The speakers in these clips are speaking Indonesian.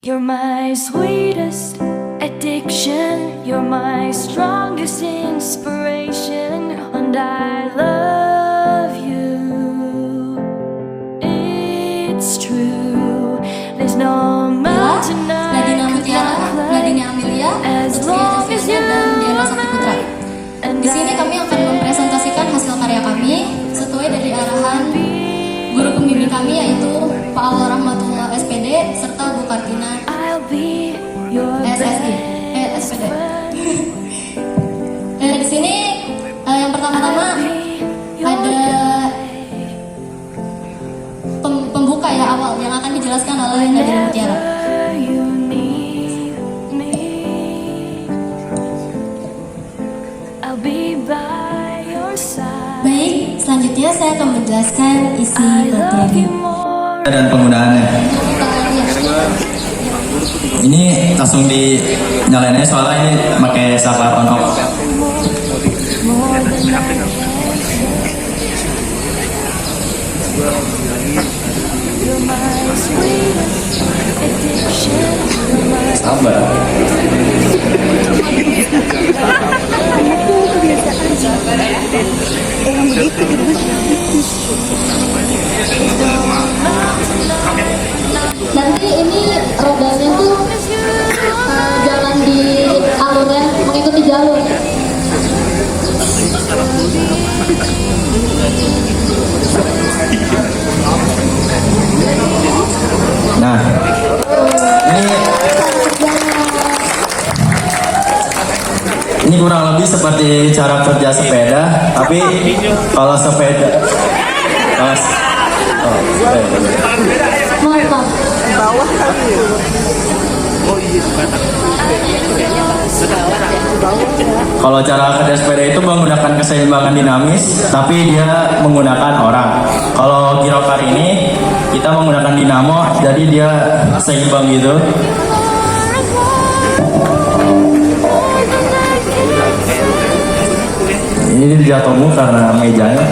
You're my sweetest addiction, you're my strongest inspiration, and I love you. It's true, there's no mountain I could not climb as long as you're mine. Di sini kami akan mempresentasikan hasil karya kami sesuai dari arahan guru pembimbing kami, yaitu Pak Awal Rahmatullah SPD serta Bu Kartina SSI SPD. Di sini yang pertama-tama ada pembuka ya, awal yang akan dijelaskan oleh Nadine Mutiara. Baik, selanjutnya saya akan menjelaskan isi materi dan penggunaannya. Ini langsung dinyalain aja soalnya ini pakai saklar on off. Sabar. Nanti ini rodanya tuh jangan di alurnya mengikuti jalur. Nah, ini kurang lebih seperti cara kerja sepeda, tapi kalau sepeda, Mantap. kalau cara kerja sepeda itu menggunakan keseimbangan dinamis, tapi dia menggunakan orang. Kalau girokar ini kita menggunakan dinamo, jadi dia seimbang gitu. Ini jatuhmu karena mejanya.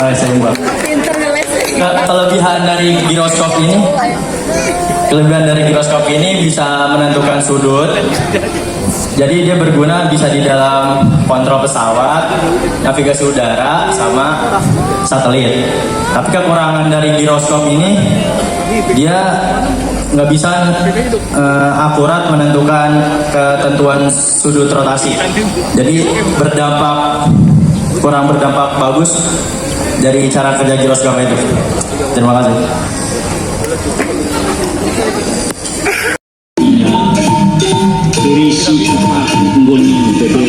Seimbang. Kelebihan dari giroskop ini bisa menentukan sudut. Jadi dia berguna bisa di dalam kontrol pesawat, navigasi udara, sama satelit. Tapi kekurangan dari giroskop ini, dia nggak bisa akurat menentukan ketentuan sudut rotasi. Jadi kurang berdampak bagus dari cara kerja giroskop itu. Terima kasih. Terima kasih.